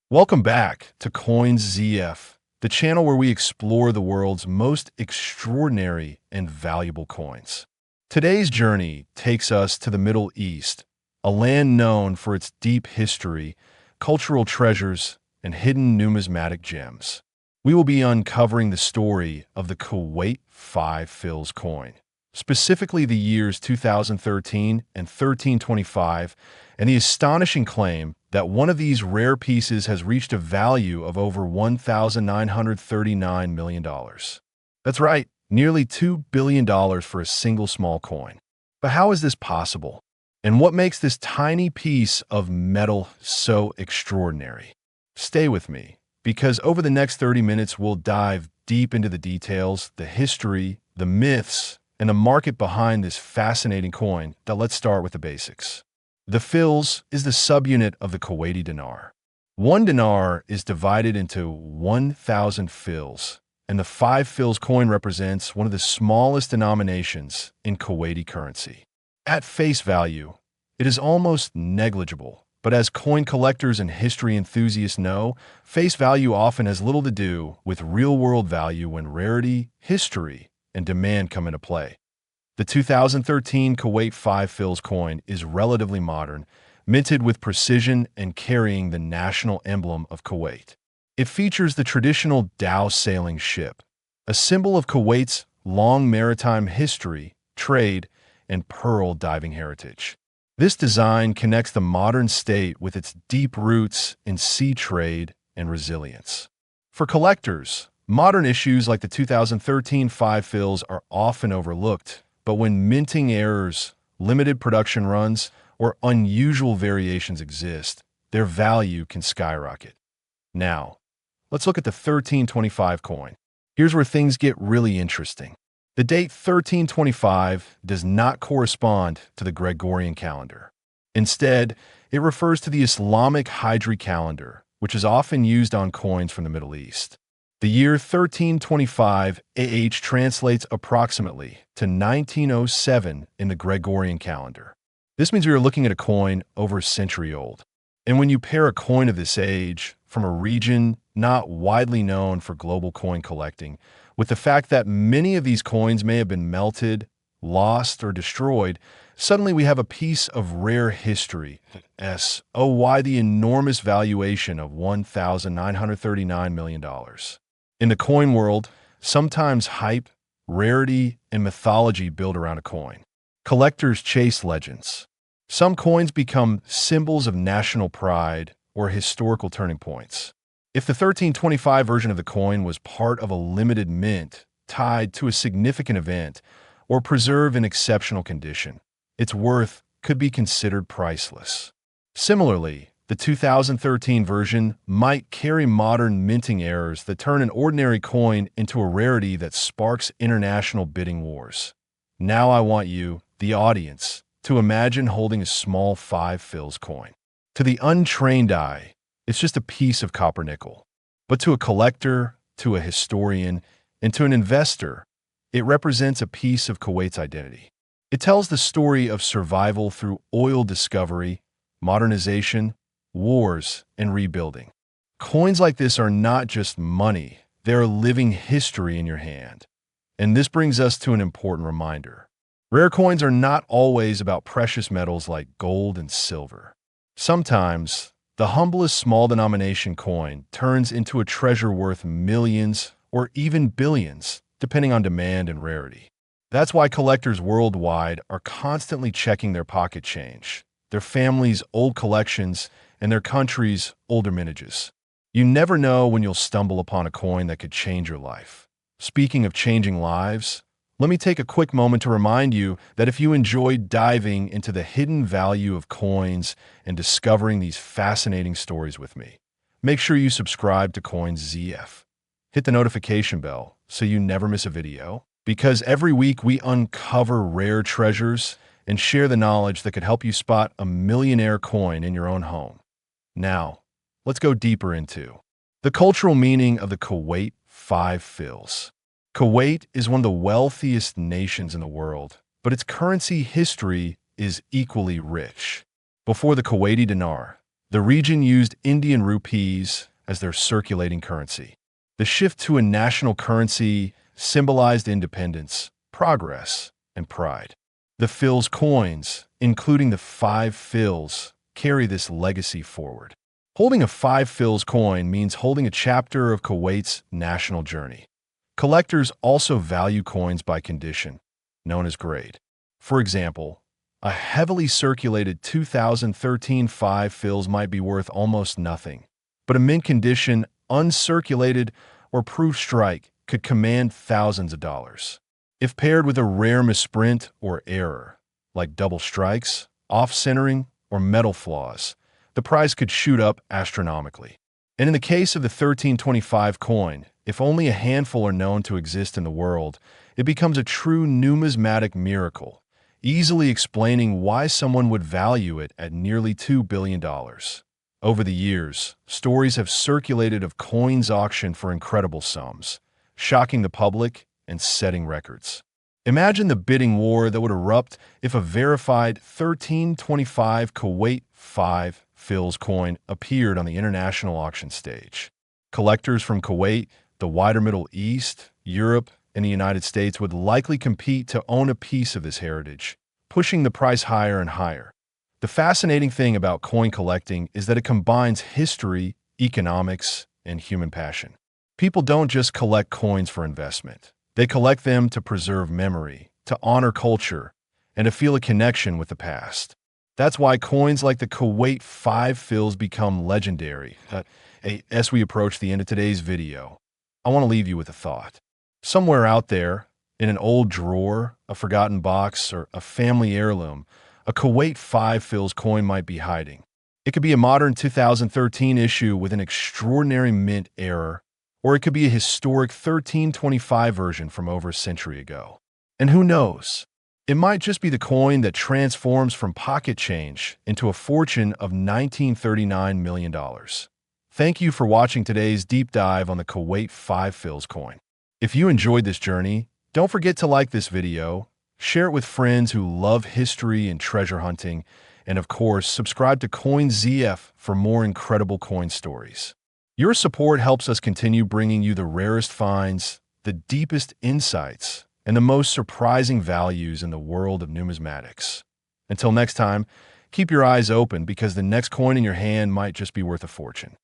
Welcome back to Coins ZF, the channel where we explore the world's most extraordinary and valuable coins. Today's journey takes us to the Middle East, a land known for its deep history, cultural treasures, and hidden numismatic gems. We will be uncovering the story of the Kuwait 5 fils coin, specifically the years 2013 and 1325, and the astonishing claim that one of these rare pieces has reached a value of over $1,939 million. That's right, nearly $2 billion for a single small coin. But how is this possible? And what makes this tiny piece of metal so extraordinary? Stay with me, because over the next 30 minutes we'll dive deep into the details, the history, the myths, and the market behind this fascinating coin. Now let's start with the basics. The fils is the subunit of the Kuwaiti dinar. One dinar is divided into 1,000 fils, and the 5 fils coin represents one of the smallest denominations in Kuwaiti currency. At face value, it is almost negligible, but as coin collectors and history enthusiasts know, face value often has little to do with real-world value when rarity, history, and demand come into play. The 2013 Kuwait 5 fils coin is relatively modern, minted with precision and carrying the national emblem of Kuwait. It features the traditional dhow sailing ship, a symbol of Kuwait's long maritime history, trade, and pearl diving heritage. This design connects the modern state with its deep roots in sea trade and resilience. For collectors, modern issues like the 2013 5 fils are often overlooked, but when minting errors, limited production runs, or unusual variations exist, their value can skyrocket. Now, let's look at the 1325 coin. Here's where things get really interesting. The date 1325 does not correspond to the Gregorian calendar. Instead, it refers to the Islamic Hijri calendar, which is often used on coins from the Middle East. The year 1325 AH translates approximately to 1907 in the Gregorian calendar. This means we are looking at a coin over a century old. And when you pair a coin of this age from a region not widely known for global coin collecting, with the fact that many of these coins may have been melted, lost, or destroyed, suddenly we have a piece of rare history. Why the enormous valuation of $1,939 million. In the coin world, sometimes hype, rarity, and mythology build around a coin. Collectors chase legends. Some coins become symbols of national pride or historical turning points. If the 1325 version of the coin was part of a limited mint tied to a significant event or preserved in exceptional condition, its worth could be considered priceless. Similarly, the 2013 version might carry modern minting errors that turn an ordinary coin into a rarity that sparks international bidding wars. Now I want you, the audience, to imagine holding a small 5 fils coin. To the untrained eye, it's just a piece of copper nickel. But to a collector, to a historian, and to an investor, it represents a piece of Kuwait's identity. It tells the story of survival through oil discovery, modernization, wars, and rebuilding. Coins like this are not just money, they're living history in your hand. And this brings us to an important reminder. Rare coins are not always about precious metals like gold and silver. Sometimes, the humblest small denomination coin turns into a treasure worth millions or even billions, depending on demand and rarity. That's why collectors worldwide are constantly checking their pocket change, their family's old collections, and their country's older mintages. You never know when you'll stumble upon a coin that could change your life. Speaking of changing lives, let me take a quick moment to remind you that if you enjoyed diving into the hidden value of coins and discovering these fascinating stories with me, make sure you subscribe to Coins ZF. Hit the notification bell so you never miss a video, because every week we uncover rare treasures and share the knowledge that could help you spot a millionaire coin in your own home. Now, let's go deeper into the cultural meaning of the Kuwait 5 fils. Kuwait is one of the wealthiest nations in the world, but its currency history is equally rich. Before the Kuwaiti dinar, the The region used Indian rupees as their circulating currency. The shift to a national currency symbolized independence, progress, and pride. The fils coins, including the 5 fils, carry this legacy forward. Holding a 5 fils coin means holding a chapter of Kuwait's national journey. Collectors also value coins by condition, known as grade. For example, a heavily circulated 2013 5 fils might be worth almost nothing, but a mint condition, uncirculated, or proof strike could command thousands of dollars. If paired with a rare misprint or error, like double strikes, off-centering, or metal flaws, the price could shoot up astronomically. And in the case of the 1325 coin, if only a handful are known to exist in the world, it becomes a true numismatic miracle, easily explaining why someone would value it at nearly $2 billion. Over the years, stories have circulated of coins auctioned for incredible sums, shocking the public and setting records. Imagine the bidding war that would erupt if a verified 1325 Kuwait 5 fils coin appeared on the international auction stage. Collectors from Kuwait, the wider Middle East, Europe, and the United States would likely compete to own a piece of this heritage, pushing the price higher and higher. The fascinating thing about coin collecting is that it combines history, economics, and human passion. People don't just collect coins for investment. They collect them to preserve memory, to honor culture, and to feel a connection with the past. That's why coins like the Kuwait 5 fils become legendary. As we approach the end of today's video, I want to leave you with a thought. Somewhere out there, in an old drawer, a forgotten box, or a family heirloom, a Kuwait 5 fils coin might be hiding. It could be a modern 2013 issue with an extraordinary mint error, or it could be a historic 1325 version from over a century ago. And who knows? It might just be the coin that transforms from pocket change into a fortune of $1939 million. Thank you for watching today's deep dive on the Kuwait 5 fils coin. If you enjoyed this journey, don't forget to like this video, share it with friends who love history and treasure hunting, and of course, subscribe to CoinZF for more incredible coin stories. Your support helps us continue bringing you the rarest finds, the deepest insights, and the most surprising values in the world of numismatics. Until next time, keep your eyes open because the next coin in your hand might just be worth a fortune.